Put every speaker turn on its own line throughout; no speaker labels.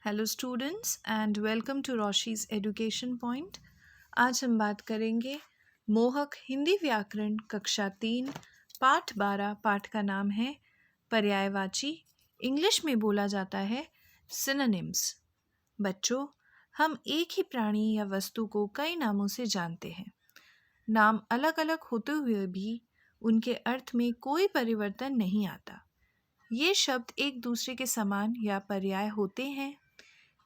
Hello students and welcome to Roshi's education point. आज हम बात करेंगे मोहक हिंदी व्याकरण कक्षा 3 पाठ 12। पाठ का नाम है पर्यायवाची। इंग्लिश में बोला जाता है सिनोनिम्स। बच्चों, हम एक ही प्राणी या वस्तु को कई नामों से जानते हैं। नाम अलग अलग होते हुए भी उनके अर्थ में कोई परिवर्तन नहीं आता। ये शब्द एक दूसरे के समान या पर्याय होते हैं।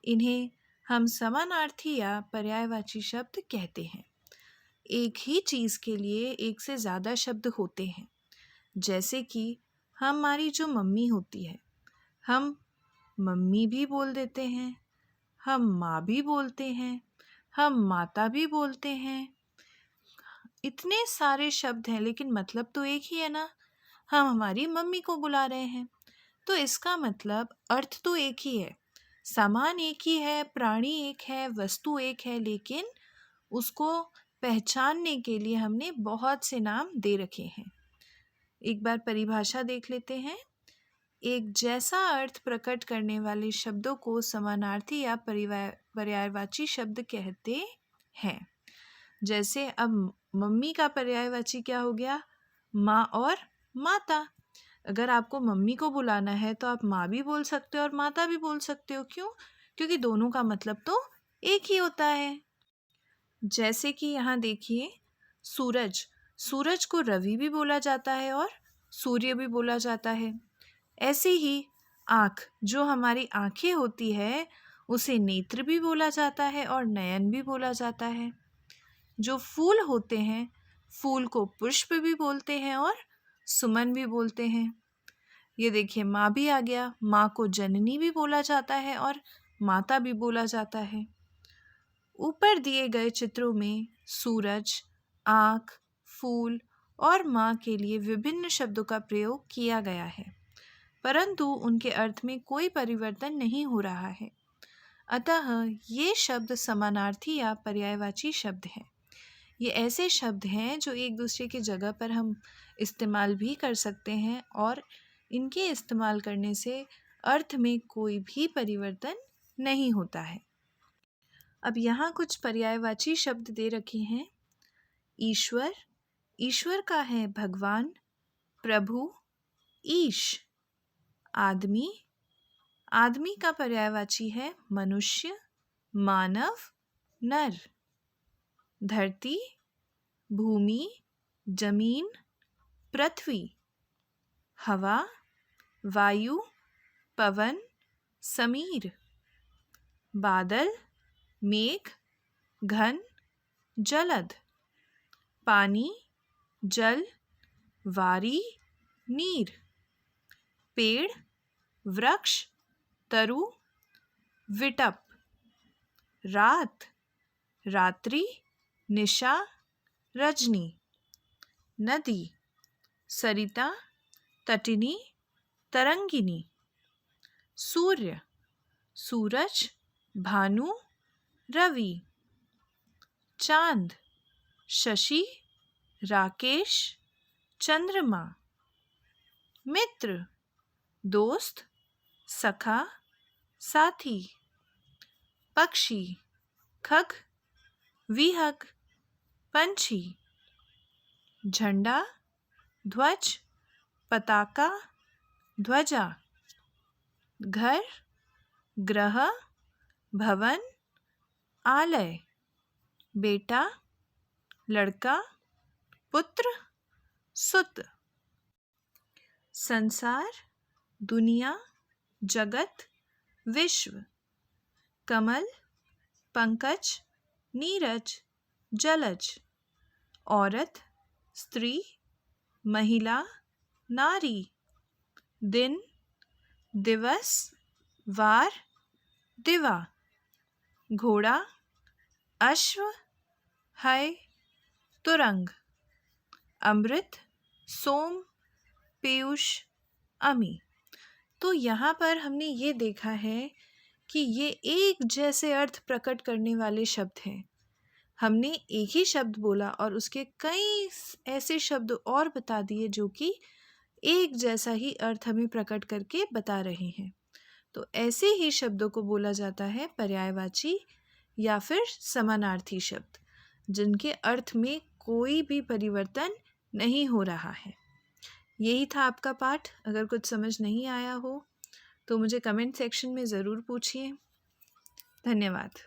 इन्हें हम समानार्थी या पर्यायवाची शब्द कहते हैं। एक ही चीज़ के लिए एक से ज़्यादा शब्द होते हैं। जैसे कि हमारी जो मम्मी होती है, हम मम्मी भी बोल देते हैं, हम माँ भी बोलते हैं, हम माता भी बोलते हैं। इतने सारे शब्द हैं लेकिन मतलब तो एक ही है ना। हम हमारी मम्मी को बुला रहे हैं, तो इसका मतलब अर्थ तो एक ही है। सामान एक ही है, प्राणी एक है, वस्तु एक है, लेकिन उसको पहचानने के लिए हमने बहुत से नाम दे रखे हैं। एक बार परिभाषा देख लेते हैं। एक जैसा अर्थ प्रकट करने वाले शब्दों को समानार्थी या पर्यायवाची शब्द कहते हैं। जैसे अब मम्मी का पर्यायवाची क्या हो गया? माँ और माता। अगर आपको मम्मी को बुलाना है तो आप माँ भी बोल सकते हो और माता भी बोल सकते हो। क्यों? क्योंकि दोनों का मतलब तो एक ही होता है। जैसे कि यहाँ देखिए, सूरज। सूरज को रवि भी बोला जाता है और सूर्य भी बोला जाता है। ऐसे ही आँख, जो हमारी आँखें होती है, उसे नेत्र भी बोला जाता है और नयन भी बोला जाता है। जो फूल होते हैं, फूल को पुष्प भी बोलते हैं और सुमन भी बोलते हैं। ये देखिए, माँ भी आ गया। माँ को जननी भी बोला जाता है और माता भी बोला जाता है। ऊपर दिए गए चित्रों में सूरज, आँख, फूल और माँ के लिए विभिन्न शब्दों का प्रयोग किया गया है, परंतु उनके अर्थ में कोई परिवर्तन नहीं हो रहा है। अतः ये शब्द समानार्थी या पर्यायवाची शब्द हैं। ये ऐसे शब्द हैं जो एक दूसरे की जगह पर हम इस्तेमाल भी कर सकते हैं और इनके इस्तेमाल करने से अर्थ में कोई भी परिवर्तन नहीं होता है। अब यहाँ कुछ पर्यायवाची शब्द दे रखे हैं। ईश्वर, ईश्वर का है भगवान, प्रभु, ईश। आदमी, आदमी का पर्यायवाची है मनुष्य, मानव, नर। धरती, भूमि, जमीन, पृथ्वी। हवा, वायु, पवन, समीर। बादल, मेघ, घन, जलद। पानी, जल, वारी, नीर। पेड़, वृक्ष, तरु, विटप। रात, रात्रि, निशा, रजनी। नदी, सरिता, तटिनी, तरंगिनी। सूर्य, सूरज, भानु, रवि। चांद, शशि, राकेश, चंद्रमा। मित्र, दोस्त, सखा, साथी। पक्षी, खग, विहग, पंछी। झंडा, ध्वज, पताका, ध्वजा। घर, ग्रह, भवन, आलय। बेटा, लड़का, पुत्र, सुत। संसार, दुनिया, जगत, विश्व। कमल, पंकज, नीरज, जलज। औरत, स्त्री, महिला, नारी। दिन, दिवस, वार, दिवा। घोड़ा, अश्व, है, तुरंग। अमृत, सोम, पीयूष, अमी। तो यहाँ पर हमने ये देखा है कि ये एक जैसे अर्थ प्रकट करने वाले शब्द हैं। हमने एक ही शब्द बोला और उसके कई ऐसे शब्द और बता दिए जो कि एक जैसा ही अर्थ हमें प्रकट करके बता रहे हैं। तो ऐसे ही शब्दों को बोला जाता है पर्यायवाची या फिर समानार्थी शब्द, जिनके अर्थ में कोई भी परिवर्तन नहीं हो रहा है। यही था आपका पाठ। अगर कुछ समझ नहीं आया हो तो मुझे कमेंट सेक्शन में ज़रूर पूछिए। धन्यवाद।